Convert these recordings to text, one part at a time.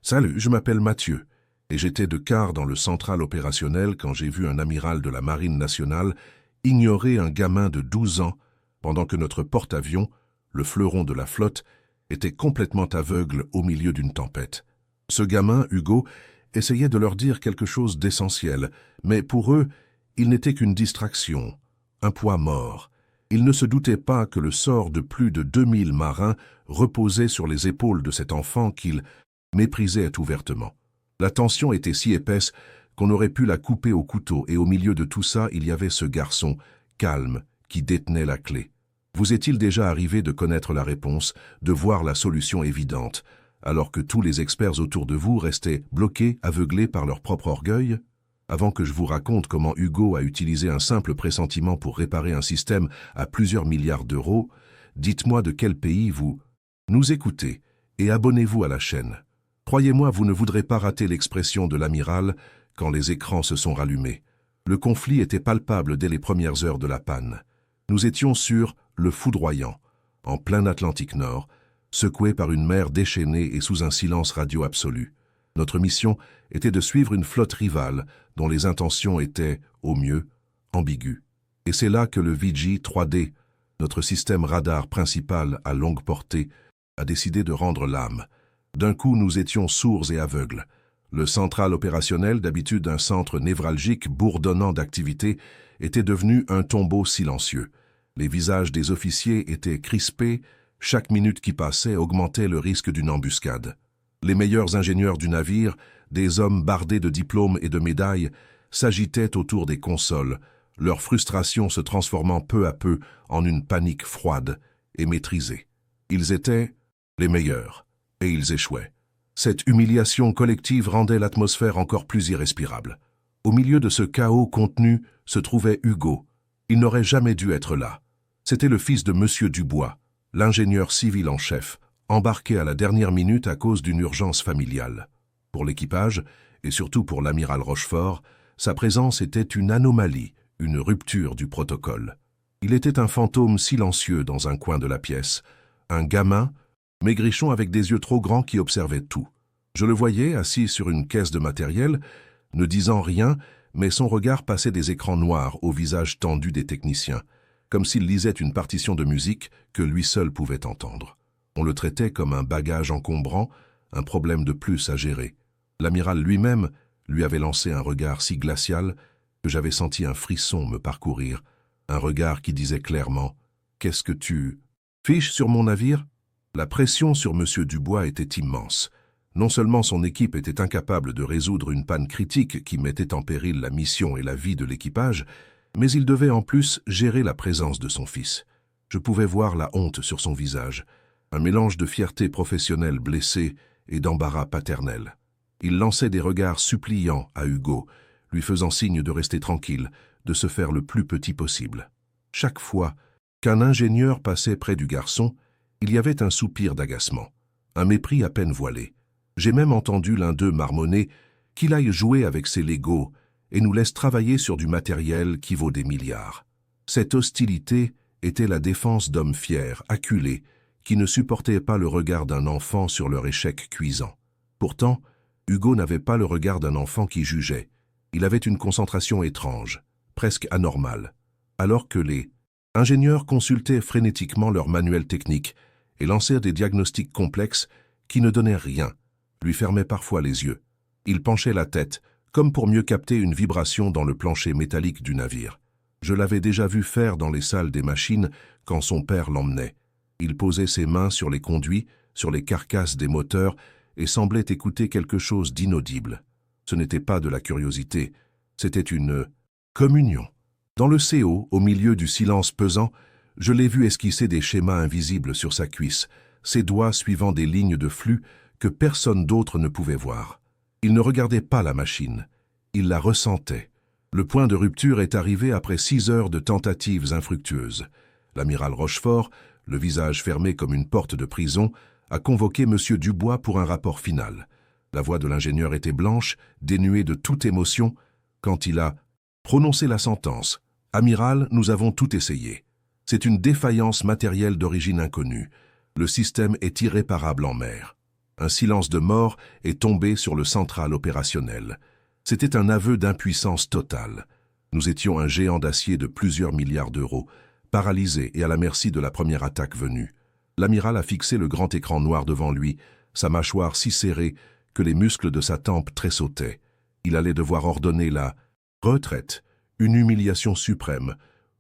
Salut, je m'appelle Mathieu, et j'étais de quart dans le central opérationnel quand j'ai vu un amiral de la Marine nationale ignorer un gamin de 12 ans pendant que notre porte-avions, le fleuron de la flotte, était complètement aveugle au milieu d'une tempête. Ce gamin, Hugo, essayait de leur dire quelque chose d'essentiel, mais pour eux, il n'était qu'une distraction, un poids mort. Ils ne se doutaient pas que le sort de plus de 2000 marins reposait sur les épaules de cet enfant qu'ils méprisaient ouvertement. La tension était si épaisse qu'on aurait pu la couper au couteau, et au milieu de tout ça, il y avait ce garçon, calme, qui détenait la clé. Vous est-il déjà arrivé de connaître la réponse, de voir la solution évidente, alors que tous les experts autour de vous restaient bloqués, aveuglés par leur propre orgueil? Avant que je vous raconte comment Hugo a utilisé un simple pressentiment pour réparer un système à plusieurs milliards d'euros, dites-moi de quel pays vous nous écoutez et abonnez-vous à la chaîne. Croyez-moi, vous ne voudrez pas rater l'expression de l'amiral quand les écrans se sont rallumés. Le conflit était palpable dès les premières heures de la panne. Nous étions sur le Foudroyant, en plein Atlantique Nord, secoué par une mer déchaînée et sous un silence radio absolu. Notre mission était de suivre une flotte rivale dont les intentions étaient, au mieux, ambiguës. Et c'est là que le VG 3D, notre système radar principal à longue portée, a décidé de rendre l'âme. D'un coup, nous étions sourds et aveugles. Le central opérationnel, d'habitude un centre névralgique bourdonnant d'activité, était devenu un tombeau silencieux. Les visages des officiers étaient crispés, chaque minute qui passait augmentait le risque d'une embuscade. Les meilleurs ingénieurs du navire, des hommes bardés de diplômes et de médailles, s'agitaient autour des consoles, leur frustration se transformant peu à peu en une panique froide et maîtrisée. Ils étaient les meilleurs. Et ils échouaient. Cette humiliation collective rendait l'atmosphère encore plus irrespirable. Au milieu de ce chaos contenu se trouvait Hugo. Il n'aurait jamais dû être là. C'était le fils de Monsieur Dubois, l'ingénieur civil en chef, embarqué à la dernière minute à cause d'une urgence familiale. Pour l'équipage, et surtout pour l'amiral Rochefort, sa présence était une anomalie, une rupture du protocole. Il était un fantôme silencieux dans un coin de la pièce, un gamin, maigrichon avec des yeux trop grands qui observaient tout. Je le voyais assis sur une caisse de matériel, ne disant rien, mais son regard passait des écrans noirs au visage tendu des techniciens, comme s'il lisait une partition de musique que lui seul pouvait entendre. On le traitait comme un bagage encombrant, un problème de plus à gérer. L'amiral lui-même lui avait lancé un regard si glacial que j'avais senti un frisson me parcourir, un regard qui disait clairement « Qu'est-ce que tu fiches sur mon navire ?» La pression sur M. Dubois était immense. Non seulement son équipe était incapable de résoudre une panne critique qui mettait en péril la mission et la vie de l'équipage, mais il devait en plus gérer la présence de son fils. Je pouvais voir la honte sur son visage, un mélange de fierté professionnelle blessée et d'embarras paternel. Il lançait des regards suppliants à Hugo, lui faisant signe de rester tranquille, de se faire le plus petit possible. Chaque fois qu'un ingénieur passait près du garçon, il y avait un soupir d'agacement, un mépris à peine voilé. J'ai même entendu l'un d'eux marmonner qu'il aille jouer avec ses Legos et nous laisse travailler sur du matériel qui vaut des milliards. Cette hostilité était la défense d'hommes fiers, acculés, qui ne supportaient pas le regard d'un enfant sur leur échec cuisant. Pourtant, Hugo n'avait pas le regard d'un enfant qui jugeait. Il avait une concentration étrange, presque anormale, alors que les ingénieurs consultaient frénétiquement leurs manuels techniques et lancèrent des diagnostics complexes qui ne donnaient rien, lui fermaient parfois les yeux. Il penchait la tête, comme pour mieux capter une vibration dans le plancher métallique du navire. Je l'avais déjà vu faire dans les salles des machines quand son père l'emmenait. Il posait ses mains sur les conduits, sur les carcasses des moteurs et semblait écouter quelque chose d'inaudible. Ce n'était pas de la curiosité, c'était une communion. Dans le CO, au milieu du silence pesant, je l'ai vu esquisser des schémas invisibles sur sa cuisse, ses doigts suivant des lignes de flux que personne d'autre ne pouvait voir. Il ne regardait pas la machine, il la ressentait. Le point de rupture est arrivé après 6 heures de tentatives infructueuses. L'amiral Rochefort, le visage fermé comme une porte de prison, a convoqué M. Dubois pour un rapport final. La voix de l'ingénieur était blanche, dénuée de toute émotion, quand il a prononcé la sentence. « Amiral, nous avons tout essayé. C'est une défaillance matérielle d'origine inconnue. Le système est irréparable en mer. » Un silence de mort est tombé sur le central opérationnel. C'était un aveu d'impuissance totale. Nous étions un géant d'acier de plusieurs milliards d'euros, paralysé et à la merci de la première attaque venue. L'amiral a fixé le grand écran noir devant lui, sa mâchoire si serrée que les muscles de sa tempe tressautaient. Il allait devoir ordonner la retraite, une humiliation suprême,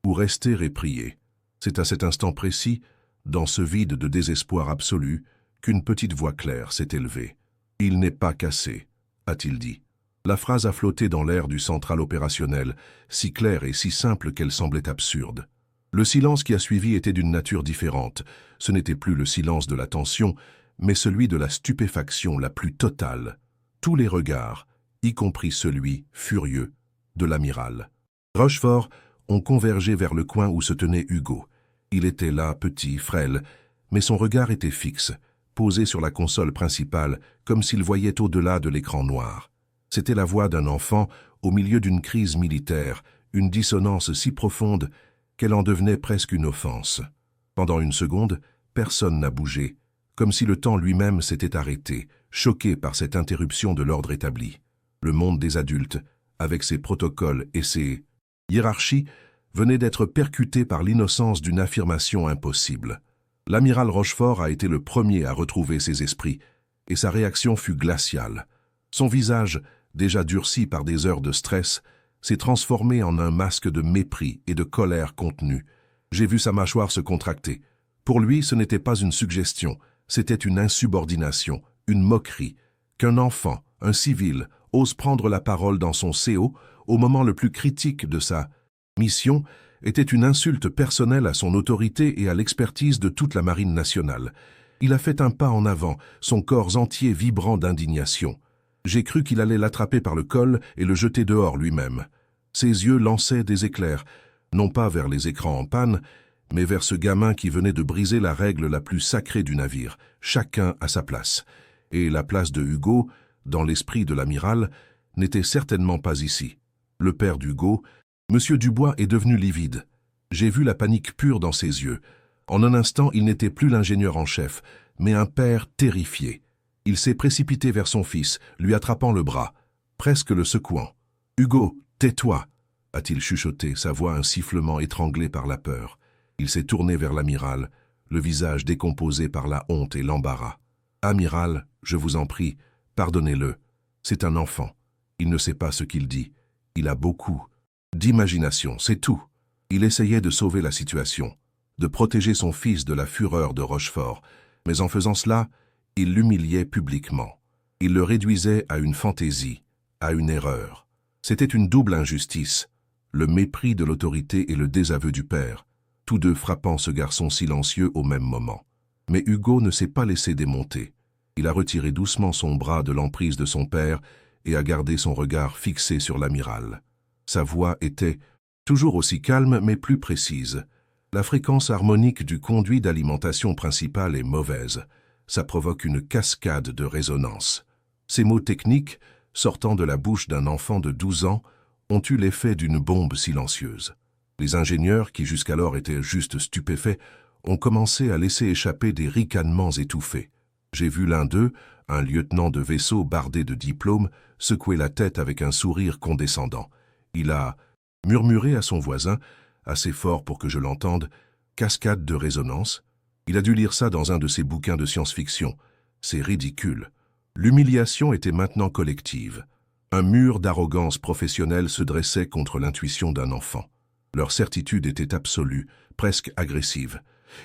ou rester et prier. C'est à cet instant précis, dans ce vide de désespoir absolu, qu'une petite voix claire s'est élevée. « Il n'est pas cassé », a-t-il dit. La phrase a flotté dans l'air du central opérationnel, si claire et si simple qu'elle semblait absurde. Le silence qui a suivi était d'une nature différente. Ce n'était plus le silence de la tension, mais celui de la stupéfaction la plus totale. Tous les regards, y compris celui, furieux, de l'amiral Rochefort, ont convergé vers le coin où se tenait Hugo. Il était là, petit, frêle, mais son regard était fixe, posé sur la console principale, comme s'il voyait au-delà de l'écran noir. C'était la voix d'un enfant au milieu d'une crise militaire, une dissonance si profonde qu'elle en devenait presque une offense. Pendant une seconde, personne n'a bougé, comme si le temps lui-même s'était arrêté, choqué par cette interruption de l'ordre établi. Le monde des adultes, avec ses protocoles et ses hiérarchies, venait d'être percuté par l'innocence d'une affirmation impossible. L'amiral Rochefort a été le premier à retrouver ses esprits, et sa réaction fut glaciale. Son visage, déjà durci par des heures de stress, s'est transformé en un masque de mépris et de colère contenue. J'ai vu sa mâchoire se contracter. Pour lui, ce n'était pas une suggestion, c'était une insubordination, une moquerie, qu'un enfant, un civil, ose prendre la parole dans son CO au moment le plus critique de sa mission était une insulte personnelle à son autorité et à l'expertise de toute la Marine nationale. Il a fait un pas en avant, son corps entier vibrant d'indignation. J'ai cru qu'il allait l'attraper par le col et le jeter dehors lui-même. Ses yeux lançaient des éclairs, non pas vers les écrans en panne, mais vers ce gamin qui venait de briser la règle la plus sacrée du navire, chacun à sa place. Et la place de Hugo, dans l'esprit de l'amiral, n'était certainement pas ici. Le père d'Hugo, M. Dubois, est devenu livide. J'ai vu la panique pure dans ses yeux. En un instant, il n'était plus l'ingénieur en chef, mais un père terrifié. Il s'est précipité vers son fils, lui attrapant le bras, presque le secouant. « Hugo, tais-toi » a-t-il chuchoté, sa voix un sifflement étranglé par la peur. Il s'est tourné vers l'amiral, le visage décomposé par la honte et l'embarras. « Amiral, je vous en prie, pardonnez-le. C'est un enfant. Il ne sait pas ce qu'il dit. Il a beaucoup d'imagination, c'est tout. » Il essayait de sauver la situation, de protéger son fils de la fureur de Rochefort, mais en faisant cela, il l'humiliait publiquement. Il le réduisait à une fantaisie, à une erreur. C'était une double injustice, le mépris de l'autorité et le désaveu du père, tous deux frappant ce garçon silencieux au même moment. Mais Hugo ne s'est pas laissé démonter. Il a retiré doucement son bras de l'emprise de son père et a gardé son regard fixé sur l'amiral. Sa voix était toujours aussi calme mais plus précise. La fréquence harmonique du conduit d'alimentation principal est mauvaise. Ça provoque une cascade de résonance. Ces mots techniques, sortant de la bouche d'un enfant de 12 ans, ont eu l'effet d'une bombe silencieuse. Les ingénieurs, qui jusqu'alors étaient juste stupéfaits, ont commencé à laisser échapper des ricanements étouffés. J'ai vu l'un d'eux, un lieutenant de vaisseau bardé de diplômes, secouer la tête avec un sourire condescendant. Il a murmuré à son voisin, assez fort pour que je l'entende, « cascade de résonance ». Il a dû lire ça dans un de ses bouquins de science-fiction. C'est ridicule. L'humiliation était maintenant collective. Un mur d'arrogance professionnelle se dressait contre l'intuition d'un enfant. Leur certitude était absolue, presque agressive.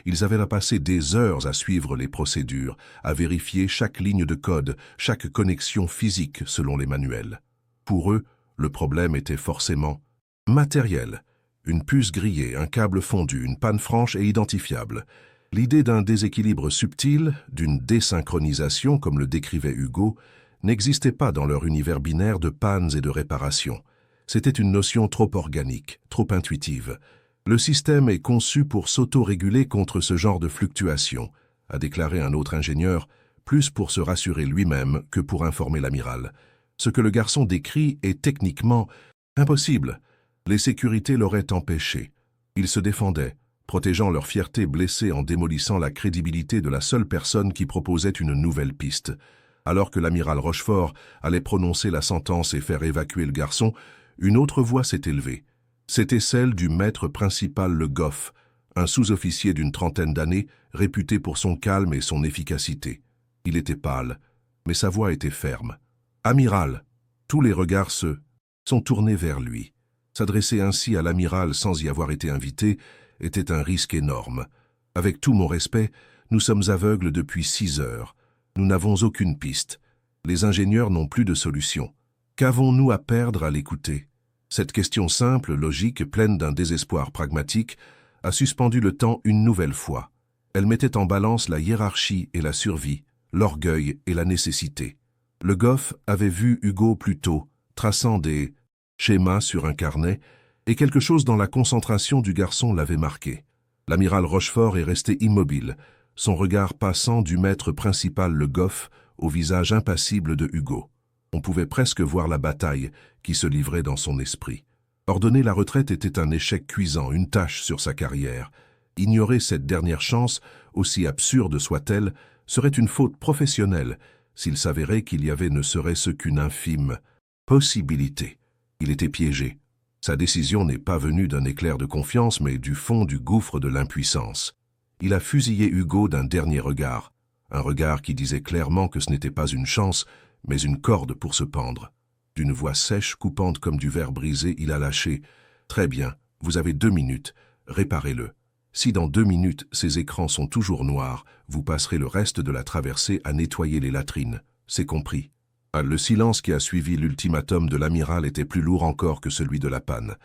Ils avaient passé des heures à suivre les procédures, à vérifier chaque ligne de code, chaque connexion physique selon les manuels. Pour eux, le problème était forcément matériel. Une puce grillée, un câble fondu, une panne franche et identifiable. L'idée d'un déséquilibre subtil, d'une désynchronisation, comme le décrivait Hugo, n'existait pas dans leur univers binaire de pannes et de réparations. C'était une notion trop organique, trop intuitive. Le système est conçu pour s'auto-réguler contre ce genre de fluctuations, a déclaré un autre ingénieur, plus pour se rassurer lui-même que pour informer l'amiral. Ce que le garçon décrit est techniquement impossible. Les sécurités l'auraient empêché. Il se défendait, protégeant leur fierté blessée en démolissant la crédibilité de la seule personne qui proposait une nouvelle piste. Alors que l'amiral Rochefort allait prononcer la sentence et faire évacuer le garçon, une autre voix s'est élevée. C'était celle du maître principal Le Goff, un sous-officier d'une trentaine d'années, réputé pour son calme et son efficacité. Il était pâle, mais sa voix était ferme. « Amiral !» Tous les regards sont tournés vers lui. S'adresser ainsi à l'amiral sans y avoir été invité était un risque énorme. Avec tout mon respect, nous sommes aveugles depuis 6 heures. Nous n'avons aucune piste. Les ingénieurs n'ont plus de solution. Qu'avons-nous à perdre à l'écouter? Cette question simple, logique, pleine d'un désespoir pragmatique, a suspendu le temps une nouvelle fois. Elle mettait en balance la hiérarchie et la survie, l'orgueil et la nécessité. Le Goff avait vu Hugo plus tôt, traçant des schémas sur un carnet, et quelque chose dans la concentration du garçon l'avait marqué. L'amiral Rochefort est resté immobile, son regard passant du maître principal Le Goff au visage impassible de Hugo. On pouvait presque voir la bataille qui se livrait dans son esprit. Ordonner la retraite était un échec cuisant, une tache sur sa carrière. Ignorer cette dernière chance, aussi absurde soit-elle, serait une faute professionnelle s'il s'avérait qu'il y avait ne serait-ce qu'une infime possibilité. Il était piégé. Sa décision n'est pas venue d'un éclair de confiance, mais du fond du gouffre de l'impuissance. Il a fusillé Hugo d'un dernier regard, un regard qui disait clairement que ce n'était pas une chance, mais une corde pour se pendre. D'une voix sèche, coupante comme du verre brisé, il a lâché « Très bien, vous avez 2 minutes, réparez-le. Si dans 2 minutes ces écrans sont toujours noirs, vous passerez le reste de la traversée à nettoyer les latrines. C'est compris. » Le silence qui a suivi l'ultimatum de l'amiral était plus lourd encore que celui de la panne.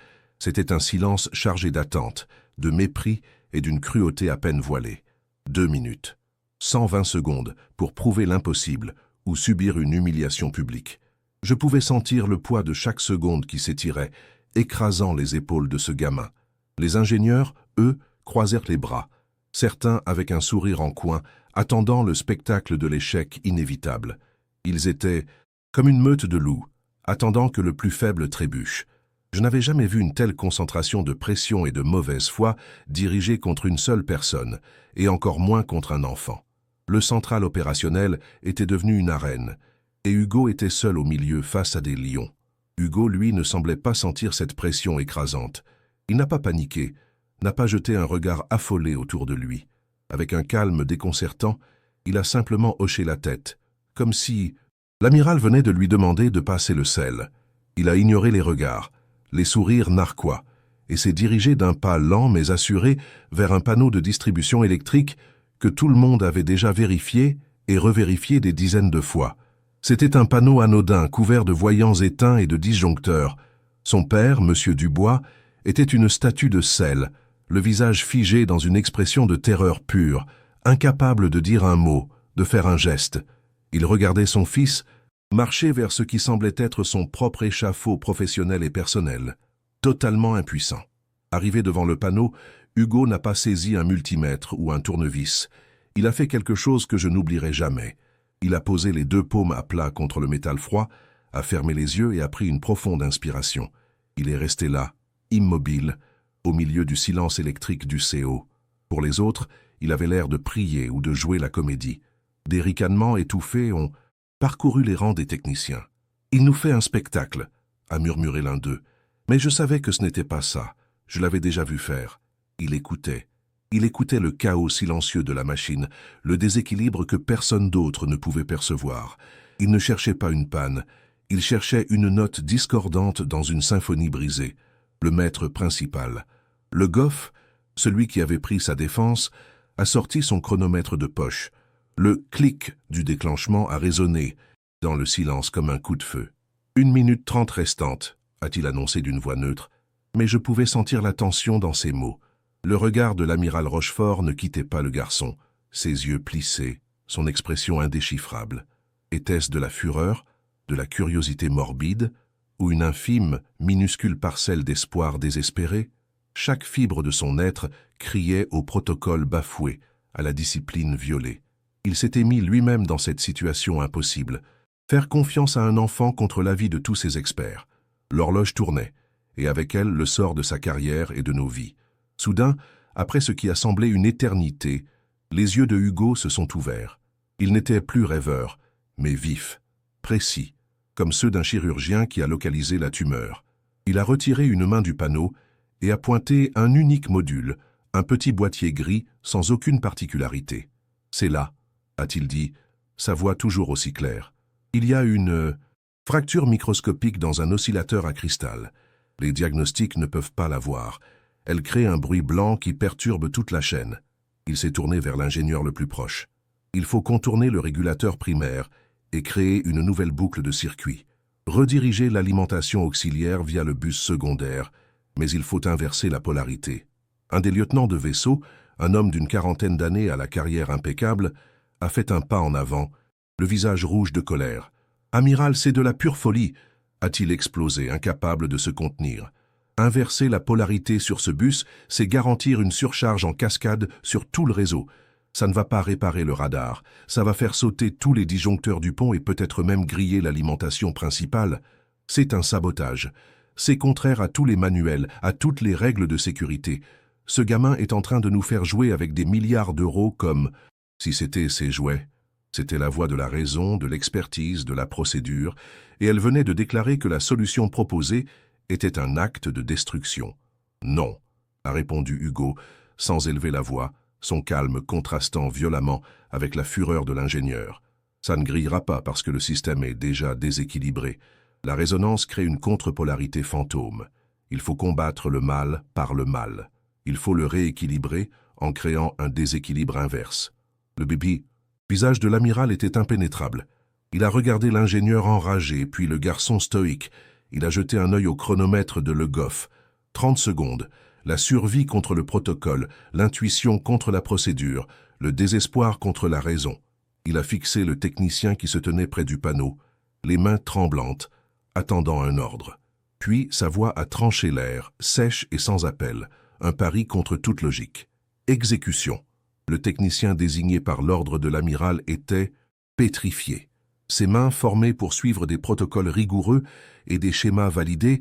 C'était un silence chargé d'attente, de mépris et d'une cruauté à peine voilée. 2 minutes. 120 secondes pour prouver l'impossible ou subir une humiliation publique. Je pouvais sentir le poids de chaque seconde qui s'étirait, écrasant les épaules de ce gamin. Les ingénieurs, eux, croisèrent les bras, certains avec un sourire en coin, attendant le spectacle de l'échec inévitable. Ils étaient comme une meute de loups, attendant que le plus faible trébuche. Je n'avais jamais vu une telle concentration de pression et de mauvaise foi dirigée contre une seule personne, et encore moins contre un enfant. Le central opérationnel était devenu une arène, et Hugo était seul au milieu face à des lions. Hugo, lui, ne semblait pas sentir cette pression écrasante. Il n'a pas paniqué, n'a pas jeté un regard affolé autour de lui. Avec un calme déconcertant, il a simplement hoché la tête, comme si l'amiral venait de lui demander de passer le sel. Il a ignoré les regards, les sourires narquois, et s'est dirigé d'un pas lent mais assuré vers un panneau de distribution électrique que tout le monde avait déjà vérifié et revérifié des dizaines de fois. C'était un panneau anodin couvert de voyants éteints et de disjoncteurs. Son père, M. Dubois, était une statue de sel, le visage figé dans une expression de terreur pure, incapable de dire un mot, de faire un geste. Il regardait son fils marcher vers ce qui semblait être son propre échafaud professionnel et personnel, totalement impuissant. Arrivé devant le panneau, Hugo n'a pas saisi un multimètre ou un tournevis. Il a fait quelque chose que je n'oublierai jamais. Il a posé les 2 paumes à plat contre le métal froid, a fermé les yeux et a pris une profonde inspiration. Il est resté là, immobile, au milieu du silence électrique du CO. Pour les autres, il avait l'air de prier ou de jouer la comédie. Des ricanements étouffés ont parcouru les rangs des techniciens. « Il nous fait un spectacle », a murmuré l'un d'eux. Mais je savais que ce n'était pas ça. Je l'avais déjà vu faire. Il écoutait. Il écoutait le chaos silencieux de la machine, le déséquilibre que personne d'autre ne pouvait percevoir. Il ne cherchait pas une panne. Il cherchait une note discordante dans une symphonie brisée. Le maître principal. Le Goff, celui qui avait pris sa défense, a sorti son chronomètre de poche. Le clic du déclenchement a résonné dans le silence comme un coup de feu. 1 minute 30 restante, a-t-il annoncé d'une voix neutre, mais je pouvais sentir la tension dans ses mots. Le regard de l'amiral Rochefort ne quittait pas le garçon, ses yeux plissés, son expression indéchiffrable. Était-ce de la fureur, de la curiosité morbide, ou une infime, minuscule parcelle d'espoir désespéré? Chaque fibre de son être criait au protocole bafoué, à la discipline violée. Il s'était mis lui-même dans cette situation impossible. Faire confiance à un enfant contre l'avis de tous ses experts. L'horloge tournait, et avec elle le sort de sa carrière et de nos vies. Soudain, après ce qui a semblé une éternité, les yeux de Hugo se sont ouverts. Il n'était plus rêveur, mais vif, précis, comme ceux d'un chirurgien qui a localisé la tumeur. Il a retiré une main du panneau et a pointé un unique module, un petit boîtier gris sans aucune particularité. « C'est là », a-t-il dit, sa voix toujours aussi claire. Il y a une fracture microscopique dans un oscillateur à cristal. Les diagnostics ne peuvent pas la voir. Elle crée un bruit blanc qui perturbe toute la chaîne. Il s'est tourné vers l'ingénieur le plus proche. Il faut contourner le régulateur primaire et créer une nouvelle boucle de circuit. Rediriger l'alimentation auxiliaire via le bus secondaire, mais il faut inverser la polarité. Un des lieutenants de vaisseau, un homme d'une quarantaine d'années à la carrière impeccable, a fait un pas en avant, le visage rouge de colère. « Amiral, c'est de la pure folie !» a-t-il explosé, incapable de se contenir. Inverser la polarité sur ce bus, c'est garantir une surcharge en cascade sur tout le réseau. Ça ne va pas réparer le radar, ça va faire sauter tous les disjoncteurs du pont et peut-être même griller l'alimentation principale. C'est un sabotage. C'est contraire à tous les manuels, à toutes les règles de sécurité. Ce gamin est en train de nous faire jouer avec des milliards d'euros comme si c'était ses jouets. C'était la voix de la raison, de l'expertise, de la procédure, et elle venait de déclarer que la solution proposée était un acte de destruction. « Non », a répondu Hugo, sans élever la voix, son calme contrastant violemment avec la fureur de l'ingénieur. « Ça ne grillera pas parce que le système est déjà déséquilibré. La résonance crée une contre-polarité fantôme. Il faut combattre le mal par le mal. Il faut le rééquilibrer en créant un déséquilibre inverse. » Le visage de l'amiral était impénétrable. Il a regardé l'ingénieur enragé, puis le garçon stoïque. Il a jeté un œil au chronomètre de Le Goff. 30 secondes. La survie contre le protocole, l'intuition contre la procédure, le désespoir contre la raison. Il a fixé le technicien qui se tenait près du panneau, les mains tremblantes, attendant un ordre. Puis sa voix a tranché l'air, sèche et sans appel, un pari contre toute logique. Exécution. Le technicien désigné par l'ordre de l'amiral était pétrifié. Ses mains, formées pour suivre des protocoles rigoureux et des schémas validés,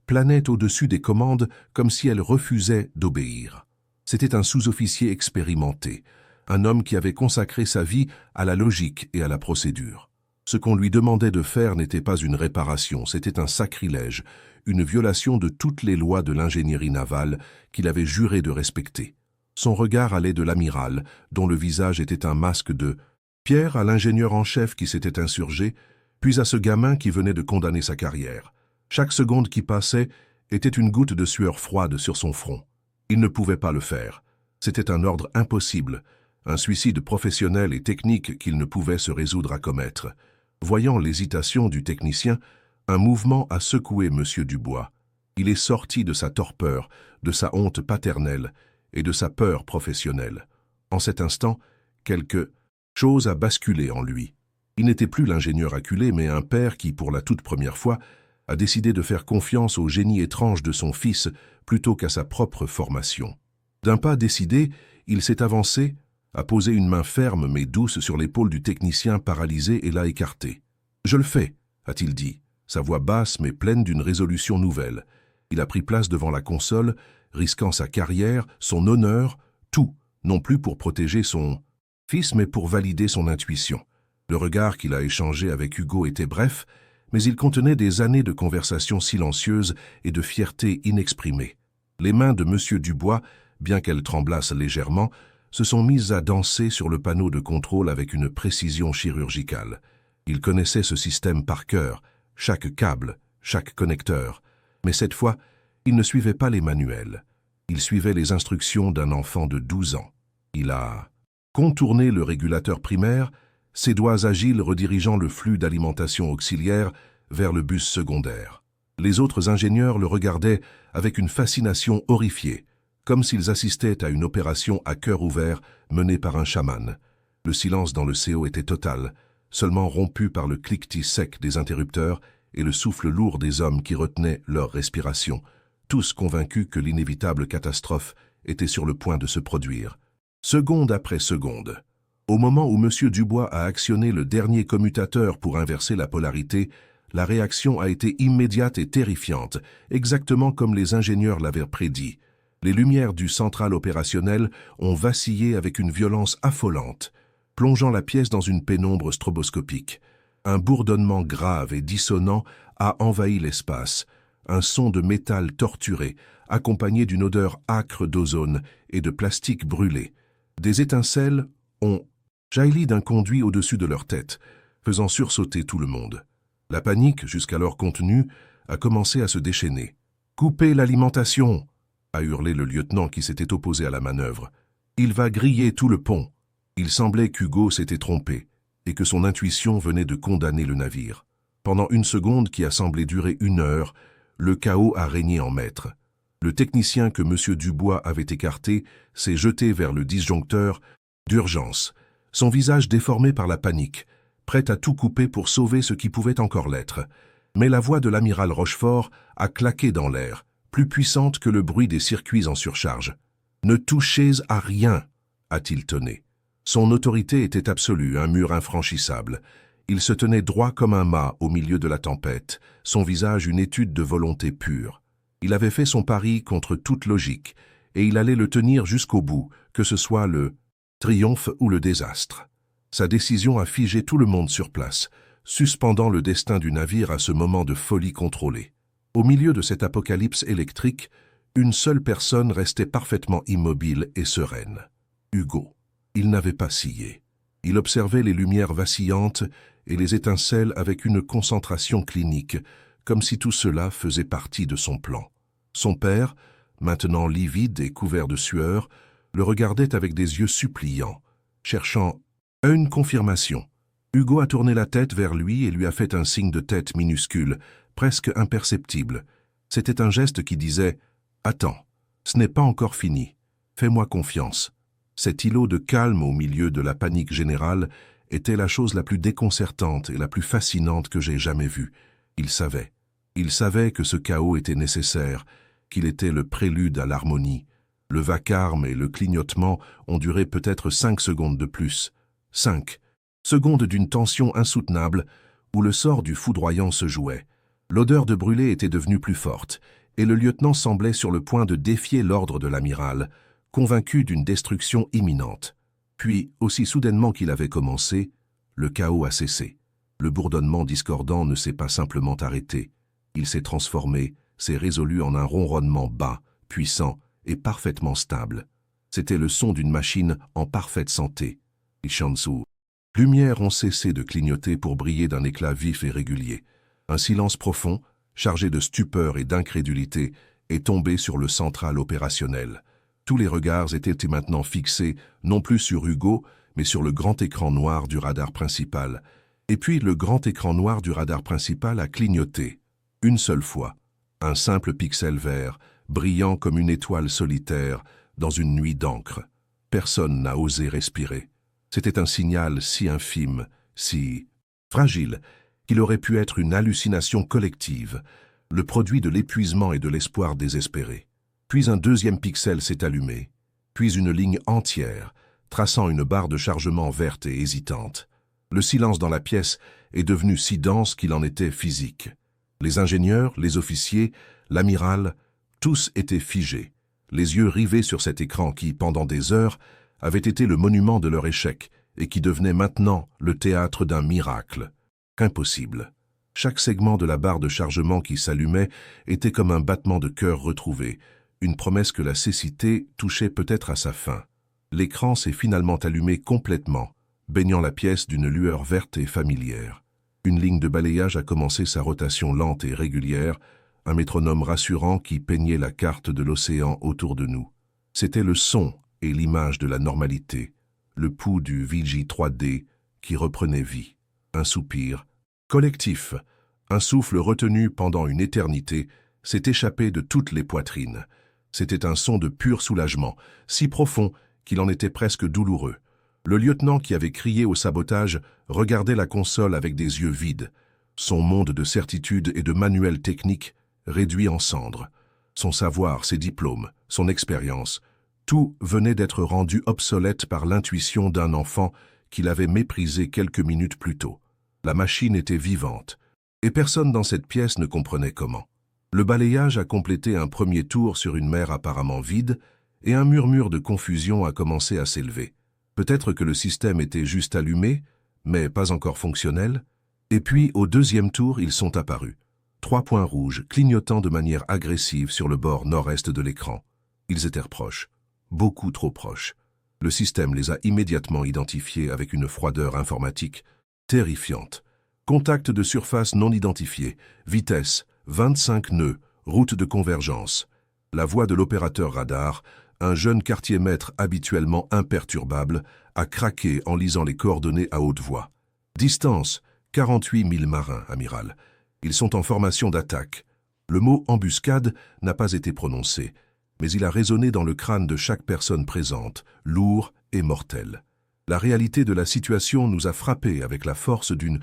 planaient au-dessus des commandes comme si elles refusaient d'obéir. C'était un sous-officier expérimenté, un homme qui avait consacré sa vie à la logique et à la procédure. Ce qu'on lui demandait de faire n'était pas une réparation, c'était un sacrilège, une violation de toutes les lois de l'ingénierie navale qu'il avait juré de respecter. Son regard allait de l'amiral, dont le visage était un masque de Pierre à l'ingénieur en chef qui s'était insurgé, puis à ce gamin qui venait de condamner sa carrière. Chaque seconde qui passait était une goutte de sueur froide sur son front. Il ne pouvait pas le faire. C'était un ordre impossible, un suicide professionnel et technique qu'il ne pouvait se résoudre à commettre. Voyant l'hésitation du technicien, un mouvement a secoué M. Dubois. Il est sorti de sa torpeur, de sa honte paternelle, et de sa peur professionnelle. En cet instant, quelque chose a basculé en lui. Il n'était plus l'ingénieur acculé, mais un père qui, pour la toute première fois, a décidé de faire confiance au génie étrange de son fils plutôt qu'à sa propre formation. D'un pas décidé, il s'est avancé, a posé une main ferme mais douce sur l'épaule du technicien paralysé et l'a écarté. « Je le fais », a-t-il dit, sa voix basse mais pleine d'une résolution nouvelle. Il a pris place devant la console, risquant sa carrière, son honneur, tout, non plus pour protéger son fils, mais pour valider son intuition. Le regard qu'il a échangé avec Hugo était bref, mais il contenait des années de conversations silencieuses et de fierté inexprimée. Les mains de M. Dubois, bien qu'elles tremblassent légèrement, se sont mises à danser sur le panneau de contrôle avec une précision chirurgicale. Il connaissait ce système par cœur, chaque câble, chaque connecteur, mais cette fois, il ne suivait pas les manuels. Il suivait les instructions d'un enfant de 12 ans. Il a contourné le régulateur primaire, ses doigts agiles redirigeant le flux d'alimentation auxiliaire vers le bus secondaire. Les autres ingénieurs le regardaient avec une fascination horrifiée, comme s'ils assistaient à une opération à cœur ouvert menée par un chaman. Le silence dans le CO était total, seulement rompu par le cliquetis sec des interrupteurs et le souffle lourd des hommes qui retenaient leur respiration, tous convaincus que l'inévitable catastrophe était sur le point de se produire. Seconde après seconde, au moment où M. Dubois a actionné le dernier commutateur pour inverser la polarité, la réaction a été immédiate et terrifiante, exactement comme les ingénieurs l'avaient prédit. Les lumières du central opérationnel ont vacillé avec une violence affolante, plongeant la pièce dans une pénombre stroboscopique. Un bourdonnement grave et dissonant a envahi l'espace, un son de métal torturé, accompagné d'une odeur âcre d'ozone et de plastique brûlé. Des étincelles ont jailli d'un conduit au-dessus de leur tête, faisant sursauter tout le monde. La panique, jusqu'alors contenue, a commencé à se déchaîner. « Coupez l'alimentation !» a hurlé le lieutenant qui s'était opposé à la manœuvre. « Il va griller tout le pont !» Il semblait qu'Hugo s'était trompé et que son intuition venait de condamner le navire. Pendant une seconde qui a semblé durer 1 heure, le chaos a régné en maître. Le technicien que M. Dubois avait écarté s'est jeté vers le disjoncteur d'urgence, son visage déformé par la panique, prêt à tout couper pour sauver ce qui pouvait encore l'être. Mais la voix de l'amiral Rochefort a claqué dans l'air, plus puissante que le bruit des circuits en surcharge. « Ne touchez à rien !» a-t-il tonné. Son autorité était absolue, un mur infranchissable. Il se tenait droit comme un mât au milieu de la tempête, son visage une étude de volonté pure. Il avait fait son pari contre toute logique, et il allait le tenir jusqu'au bout, que ce soit le triomphe ou le désastre. Sa décision a figé tout le monde sur place, suspendant le destin du navire à ce moment de folie contrôlée. Au milieu de cette apocalypse électrique, une seule personne restait parfaitement immobile et sereine. Hugo. Il n'avait pas scié. Il observait les lumières vacillantes et les étincelles avec une concentration clinique, comme si tout cela faisait partie de son plan. Son père, maintenant livide et couvert de sueur, le regardait avec des yeux suppliants, cherchant une confirmation. Hugo a tourné la tête vers lui et lui a fait un signe de tête minuscule, presque imperceptible. C'était un geste qui disait « Attends, ce n'est pas encore fini. Fais-moi confiance. » Cet îlot de calme au milieu de la panique générale était la chose la plus déconcertante et la plus fascinante que j'ai jamais vue. Il savait. Il savait que ce chaos était nécessaire, qu'il était le prélude à l'harmonie. Le vacarme et le clignotement ont duré peut-être 5 secondes de plus. 5 secondes d'une tension insoutenable où le sort du foudroyant se jouait. L'odeur de brûlé était devenue plus forte, et le lieutenant semblait sur le point de défier l'ordre de l'amiral, convaincu d'une destruction imminente. Puis, aussi soudainement qu'il avait commencé, le chaos a cessé. Le bourdonnement discordant ne s'est pas simplement arrêté. Il s'est transformé, s'est résolu en un ronronnement bas, puissant et parfaitement stable. C'était le son d'une machine en parfaite santé. Les Shansu. Lumières ont cessé de clignoter pour briller d'un éclat vif et régulier. Un silence profond, chargé de stupeur et d'incrédulité, est tombé sur le central opérationnel. Tous les regards étaient maintenant fixés, non plus sur Hugo, mais sur le grand écran noir du radar principal. Et puis le grand écran noir du radar principal a clignoté. Une seule fois. Un simple pixel vert, brillant comme une étoile solitaire, dans une nuit d'encre. Personne n'a osé respirer. C'était un signal si infime, si fragile, qu'il aurait pu être une hallucination collective, le produit de l'épuisement et de l'espoir désespéré. Puis un deuxième pixel s'est allumé, puis une ligne entière, traçant une barre de chargement verte et hésitante. Le silence dans la pièce est devenu si dense qu'il en était physique. Les ingénieurs, les officiers, l'amiral, tous étaient figés, les yeux rivés sur cet écran qui, pendant des heures, avait été le monument de leur échec et qui devenait maintenant le théâtre d'un miracle. Qu'impossible. Chaque segment de la barre de chargement qui s'allumait était comme un battement de cœur retrouvé, une promesse que la cécité touchait peut-être à sa fin. L'écran s'est finalement allumé complètement, baignant la pièce d'une lueur verte et familière. Une ligne de balayage a commencé sa rotation lente et régulière, un métronome rassurant qui peignait la carte de l'océan autour de nous. C'était le son et l'image de la normalité, le pouls du Vigi 3D qui reprenait vie. Un soupir collectif, un souffle retenu pendant une éternité, s'est échappé de toutes les poitrines. C'était un son de pur soulagement, si profond qu'il en était presque douloureux. Le lieutenant qui avait crié au sabotage regardait la console avec des yeux vides. Son monde de certitude et de manuels techniques réduit en cendres. Son savoir, ses diplômes, son expérience, tout venait d'être rendu obsolète par l'intuition d'un enfant qu'il avait méprisé quelques minutes plus tôt. La machine était vivante, et personne dans cette pièce ne comprenait comment. Le balayage a complété un premier tour sur une mer apparemment vide, et un murmure de confusion a commencé à s'élever. Peut-être que le système était juste allumé, mais pas encore fonctionnel. Et puis, au deuxième tour, ils sont apparus. 3 points rouges, clignotant de manière agressive sur le bord nord-est de l'écran. Ils étaient proches, beaucoup trop proches. Le système les a immédiatement identifiés avec une froideur informatique terrifiante. Contact de surface non identifié, vitesse, 25 nœuds, route de convergence. La voix de l'opérateur radar, un jeune quartier-maître habituellement imperturbable, a craqué en lisant les coordonnées à haute voix. Distance, 48 000 marins, amiral. Ils sont en formation d'attaque. Le mot « embuscade » n'a pas été prononcé, mais il a résonné dans le crâne de chaque personne présente, lourd et mortel. La réalité de la situation nous a frappés avec la force d'une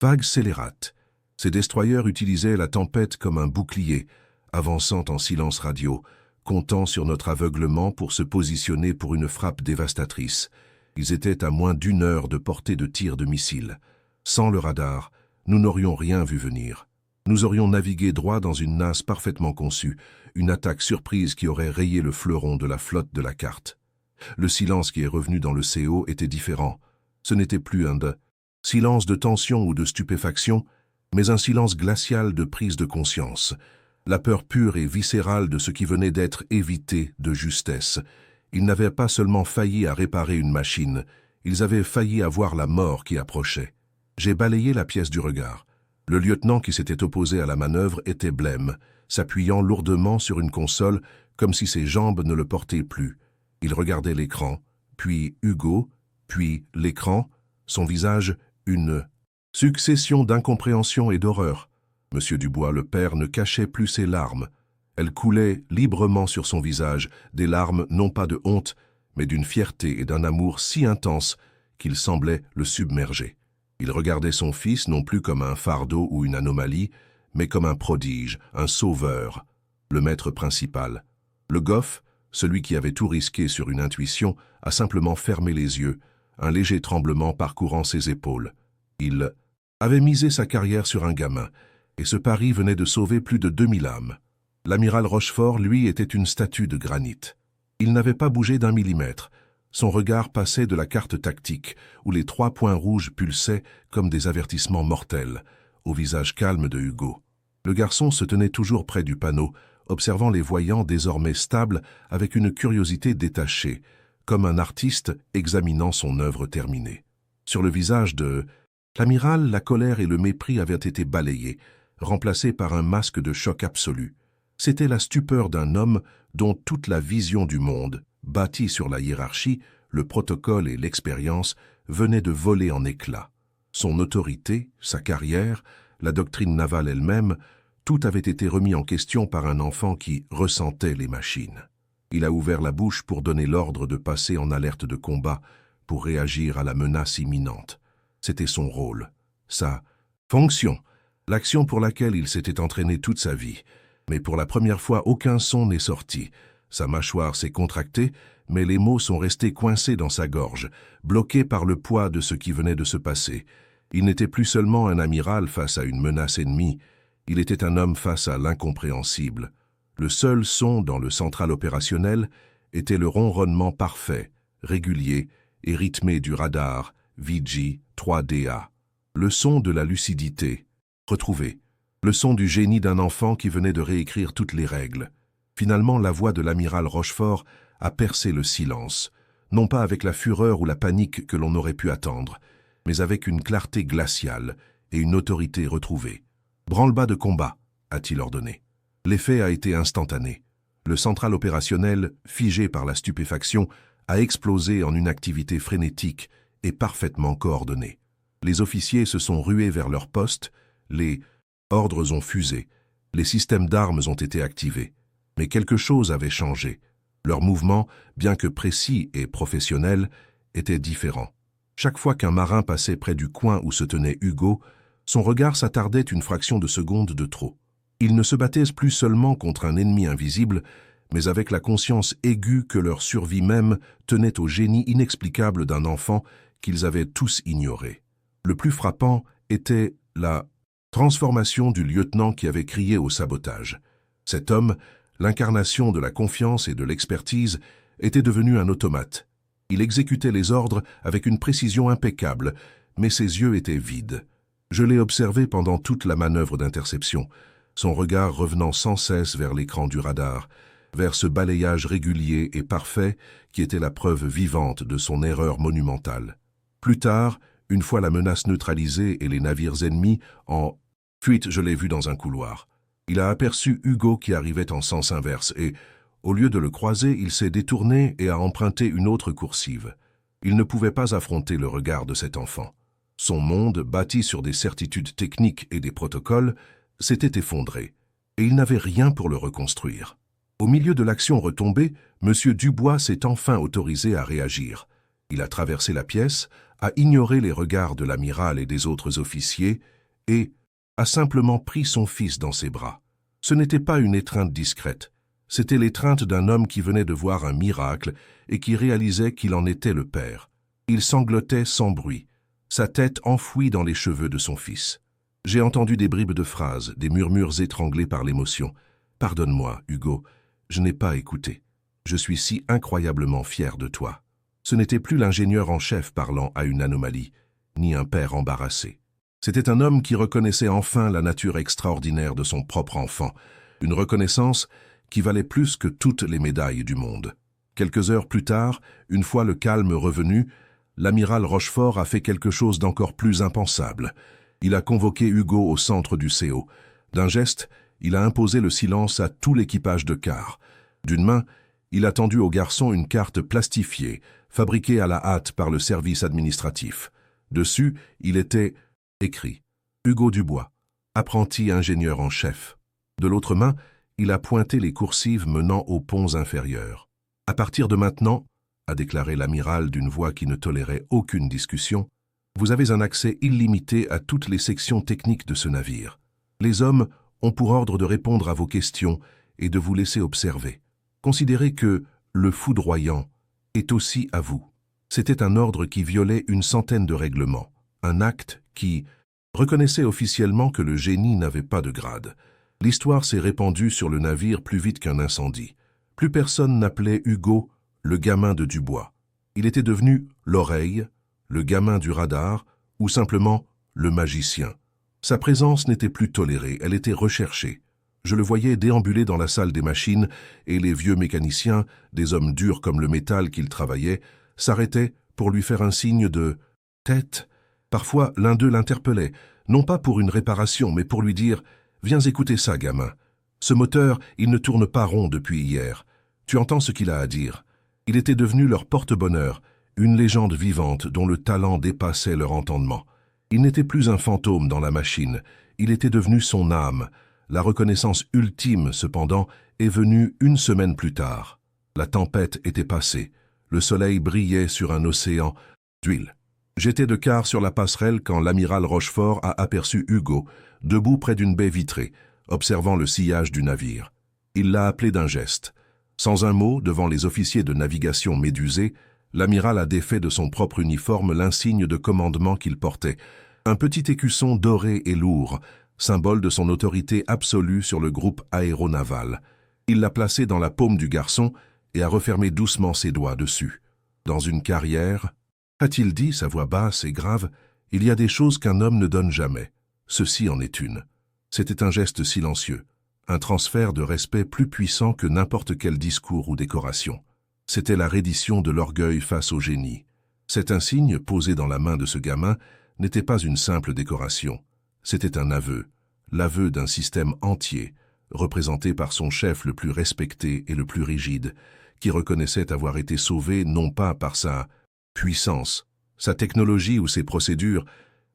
vague scélérate. Ces destroyers utilisaient la tempête comme un bouclier, avançant en silence radio, comptant sur notre aveuglement pour se positionner pour une frappe dévastatrice. Ils étaient à moins d'1 heure de portée de tir de missiles. Sans le radar, nous n'aurions rien vu venir. Nous aurions navigué droit dans une nasse parfaitement conçue, une attaque surprise qui aurait rayé le fleuron de la flotte de la carte. Le silence qui est revenu dans le CO était différent. Ce n'était plus un silence de tension ou de stupéfaction, mais un silence glacial de prise de conscience. La peur pure et viscérale de ce qui venait d'être évité de justesse. Ils n'avaient pas seulement failli à réparer une machine, ils avaient failli à voir la mort qui approchait. J'ai balayé la pièce du regard. Le lieutenant qui s'était opposé à la manœuvre était blême, s'appuyant lourdement sur une console comme si ses jambes ne le portaient plus. Il regardait l'écran, puis Hugo, puis l'écran, son visage une succession d'incompréhension et d'horreur. Monsieur Dubois, le père, ne cachait plus ses larmes. Elles coulaient librement sur son visage, des larmes non pas de honte, mais d'une fierté et d'un amour si intense qu'il semblait le submerger. Il regardait son fils non plus comme un fardeau ou une anomalie, mais comme un prodige, un sauveur, le maître principal. Le Goff, celui qui avait tout risqué sur une intuition, a simplement fermé les yeux, un léger tremblement parcourant ses épaules. Il avait misé sa carrière sur un gamin, et ce pari venait de sauver plus de 2000 âmes. L'amiral Rochefort, lui, était une statue de granit. Il n'avait pas bougé d'1 millimètre. Son regard passait de la carte tactique, où les 3 points rouges pulsaient comme des avertissements mortels, au visage calme de Hugo. Le garçon se tenait toujours près du panneau, observant les voyants désormais stables avec une curiosité détachée, comme un artiste examinant son œuvre terminée. Sur le visage de l'amiral, la colère et le mépris avaient été balayés, remplacés par un masque de choc absolu. C'était la stupeur d'un homme dont toute la vision du monde, bâtie sur la hiérarchie, le protocole et l'expérience, venait de voler en éclats. Son autorité, sa carrière, la doctrine navale elle-même, tout avait été remis en question par un enfant qui ressentait les machines. Il a ouvert la bouche pour donner l'ordre de passer en alerte de combat, pour réagir à la menace imminente. C'était son rôle, sa fonction, l'action pour laquelle il s'était entraîné toute sa vie. Mais pour la première fois, aucun son n'est sorti. Sa mâchoire s'est contractée, mais les mots sont restés coincés dans sa gorge, bloqués par le poids de ce qui venait de se passer. Il n'était plus seulement un amiral face à une menace ennemie, il était un homme face à l'incompréhensible. Le seul son dans le central opérationnel était le ronronnement parfait, régulier et rythmé du radar VG 3DA. Le son de la lucidité, retrouvé. Le son du génie d'un enfant qui venait de réécrire toutes les règles. Finalement, la voix de l'amiral Rochefort a percé le silence, non pas avec la fureur ou la panique que l'on aurait pu attendre, mais avec une clarté glaciale et une autorité retrouvée. « Branle-bas de combat », a-t-il ordonné. L'effet a été instantané. Le central opérationnel, figé par la stupéfaction, a explosé en une activité frénétique et parfaitement coordonnée. Les officiers se sont rués vers leur poste, les ordres ont fusé, les systèmes d'armes ont été activés. Mais quelque chose avait changé. Leur mouvement, bien que précis et professionnel, était différent. Chaque fois qu'un marin passait près du coin où se tenait Hugo, son regard s'attardait une fraction de seconde de trop. Ils ne se battaient plus seulement contre un ennemi invisible, mais avec la conscience aiguë que leur survie même tenait au génie inexplicable d'un enfant qu'ils avaient tous ignoré. Le plus frappant était la transformation du lieutenant qui avait crié au sabotage. Cet homme, l'incarnation de la confiance et de l'expertise, était devenu un automate. Il exécutait les ordres avec une précision impeccable, mais ses yeux étaient vides. Je l'ai observé pendant toute la manœuvre d'interception, son regard revenant sans cesse vers l'écran du radar, vers ce balayage régulier et parfait qui était la preuve vivante de son erreur monumentale. Plus tard, une fois la menace neutralisée et les navires ennemis en fuite, je l'ai vu dans un couloir. Il a aperçu Hugo qui arrivait en sens inverse et, au lieu de le croiser, il s'est détourné et a emprunté une autre coursive. Il ne pouvait pas affronter le regard de cet enfant. Son monde, bâti sur des certitudes techniques et des protocoles, s'était effondré, et il n'avait rien pour le reconstruire. Au milieu de l'action retombée, M. Dubois s'est enfin autorisé à réagir. Il a traversé la pièce, a ignoré les regards de l'amiral et des autres officiers, et a simplement pris son fils dans ses bras. Ce n'était pas une étreinte discrète, c'était l'étreinte d'un homme qui venait de voir un miracle et qui réalisait qu'il en était le père. Il sanglotait sans bruit, sa tête enfouie dans les cheveux de son fils. J'ai entendu des bribes de phrases, des murmures étranglés par l'émotion. « Pardonne-moi, Hugo, je n'ai pas écouté. Je suis si incroyablement fier de toi. » Ce n'était plus l'ingénieur en chef parlant à une anomalie, ni un père embarrassé. C'était un homme qui reconnaissait enfin la nature extraordinaire de son propre enfant, une reconnaissance qui valait plus que toutes les médailles du monde. Quelques heures plus tard, une fois le calme revenu, l'amiral Rochefort a fait quelque chose d'encore plus impensable. Il a convoqué Hugo au centre du CO. D'un geste, il a imposé le silence à tout l'équipage de quart. D'une main, il a tendu au garçon une carte plastifiée, fabriquée à la hâte par le service administratif. Dessus, il était écrit « Hugo Dubois, apprenti ingénieur en chef ». De l'autre main, il a pointé les coursives menant aux ponts inférieurs. « À partir de maintenant, » a déclaré l'amiral d'une voix qui ne tolérait aucune discussion, « vous avez un accès illimité à toutes les sections techniques de ce navire. Les hommes ont pour ordre de répondre à vos questions et de vous laisser observer. Considérez que le foudroyant est aussi à vous. » C'était un ordre qui violait une centaine de règlements, un acte qui reconnaissait officiellement que le génie n'avait pas de grade. L'histoire s'est répandue sur le navire plus vite qu'un incendie. Plus personne n'appelait Hugo le gamin de Dubois. Il était devenu l'oreille, le gamin du radar ou simplement le magicien. Sa présence n'était plus tolérée, elle était recherchée. Je le voyais déambuler dans la salle des machines et les vieux mécaniciens, des hommes durs comme le métal qu'ils travaillaient, s'arrêtaient pour lui faire un signe de tête. Parfois, l'un d'eux l'interpellait, non pas pour une réparation, mais pour lui dire « Viens écouter ça, gamin. Ce moteur, il ne tourne pas rond depuis hier. Tu entends ce qu'il a à dire ?» Il était devenu leur porte-bonheur, une légende vivante dont le talent dépassait leur entendement. Il n'était plus un fantôme dans la machine, il était devenu son âme. La reconnaissance ultime, cependant, est venue une semaine plus tard. La tempête était passée, le soleil brillait sur un océan d'huile. J'étais de quart sur la passerelle quand l'amiral Rochefort a aperçu Hugo, debout près d'une baie vitrée, observant le sillage du navire. Il l'a appelé d'un geste. Sans un mot, devant les officiers de navigation médusés, l'amiral a défait de son propre uniforme l'insigne de commandement qu'il portait, un petit écusson doré et lourd, symbole de son autorité absolue sur le groupe aéronaval. Il l'a placé dans la paume du garçon et a refermé doucement ses doigts dessus. Dans une carrière, a-t-il dit, sa voix basse et grave, il y a des choses qu'un homme ne donne jamais. Ceci en est une. C'était un geste silencieux, un transfert de respect plus puissant que n'importe quel discours ou décoration. C'était la reddition de l'orgueil face au génie. Cet insigne posé dans la main de ce gamin n'était pas une simple décoration. C'était un aveu, l'aveu d'un système entier, représenté par son chef le plus respecté et le plus rigide, qui reconnaissait avoir été sauvé non pas par sa puissance, sa technologie ou ses procédures,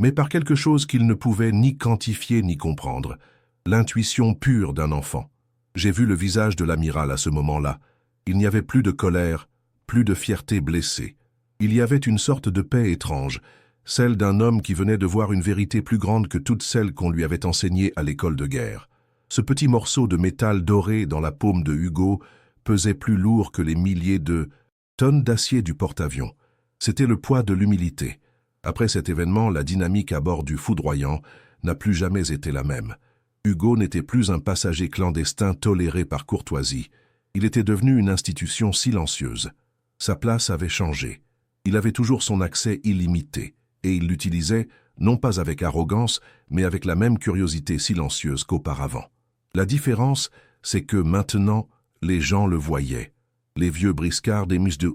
mais par quelque chose qu'il ne pouvait ni quantifier ni comprendre, l'intuition pure d'un enfant. J'ai vu le visage de l'amiral à ce moment-là. Il n'y avait plus de colère, plus de fierté blessée. Il y avait une sorte de paix étrange, celle d'un homme qui venait de voir une vérité plus grande que toutes celles qu'on lui avait enseignées à l'école de guerre. Ce petit morceau de métal doré dans la paume de Hugo pesait plus lourd que les milliers de tonnes d'acier du porte-avions. C'était le poids de l'humilité. Après cet événement, la dynamique à bord du foudroyant n'a plus jamais été la même. Hugo n'était plus un passager clandestin toléré par courtoisie. Il était devenu une institution silencieuse. Sa place avait changé. Il avait toujours son accès illimité, et il l'utilisait non pas avec arrogance, mais avec la même curiosité silencieuse qu'auparavant. La différence, c'est que maintenant, les gens le voyaient. Les vieux briscards des musdes,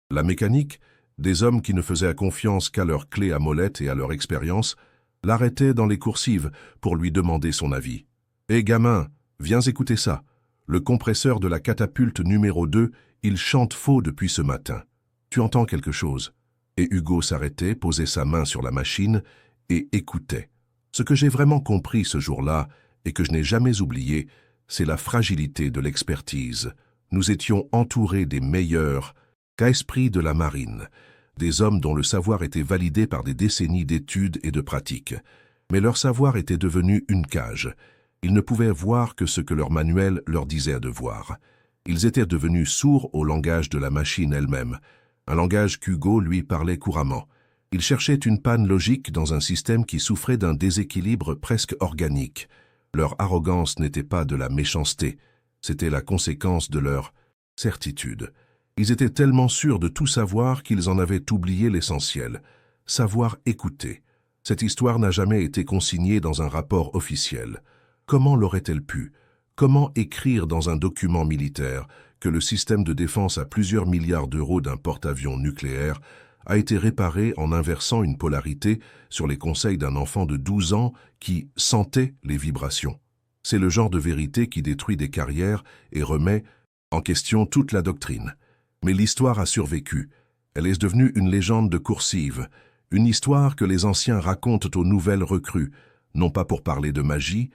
la mécanique, des hommes qui ne faisaient confiance qu'à leurs clés à molette et à leur expérience, l'arrêtaient dans les coursives pour lui demander son avis. « Hé gamin, viens écouter ça. Le compresseur de la catapulte numéro 2, il chante faux depuis ce matin. Tu entends quelque chose ?» Et Hugo s'arrêtait, posait sa main sur la machine et écoutait. Ce que j'ai vraiment compris ce jour-là, et que je n'ai jamais oublié, c'est la fragilité de l'expertise. Nous étions entourés des meilleurs cas esprits de la marine, des hommes dont le savoir était validé par des décennies d'études et de pratiques. Mais leur savoir était devenu une cage. Ils ne pouvaient voir que ce que leur manuel leur disait de voir. Ils étaient devenus sourds au langage de la machine elle-même, un langage qu'Hugo lui parlait couramment. Il cherchait une panne logique dans un système qui souffrait d'un déséquilibre presque organique. Leur arrogance n'était pas de la méchanceté, c'était la conséquence de leur certitude. Ils étaient tellement sûrs de tout savoir qu'ils en avaient oublié l'essentiel, savoir écouter. Cette histoire n'a jamais été consignée dans un rapport officiel. Comment l'aurait-elle pu? Comment écrire dans un document militaire que le système de défense à plusieurs milliards d'euros d'un porte-avions nucléaire a été réparé en inversant une polarité sur les conseils d'un enfant de 12 ans qui sentait les vibrations? C'est le genre de vérité qui détruit des carrières et remet en question toute la doctrine. Mais l'histoire a survécu. Elle est devenue une légende de coursive, une histoire que les anciens racontent aux nouvelles recrues, non pas pour parler de magie,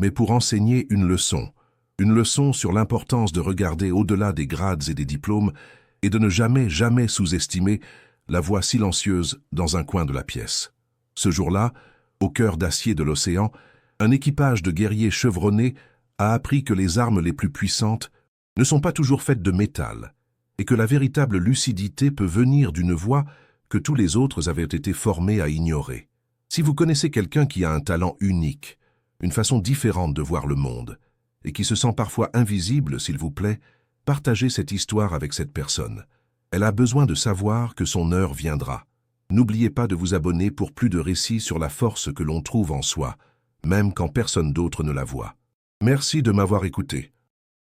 mais pour enseigner une leçon sur l'importance de regarder au-delà des grades et des diplômes et de ne jamais sous-estimer la voix silencieuse dans un coin de la pièce. Ce jour-là, au cœur d'acier de l'océan, un équipage de guerriers chevronnés a appris que les armes les plus puissantes ne sont pas toujours faites de métal et que la véritable lucidité peut venir d'une voix que tous les autres avaient été formés à ignorer. Si vous connaissez quelqu'un qui a un talent unique, une façon différente de voir le monde, et qui se sent parfois invisible, s'il vous plaît, partagez cette histoire avec cette personne. Elle a besoin de savoir que son heure viendra. N'oubliez pas de vous abonner pour plus de récits sur la force que l'on trouve en soi, même quand personne d'autre ne la voit. Merci de m'avoir écouté.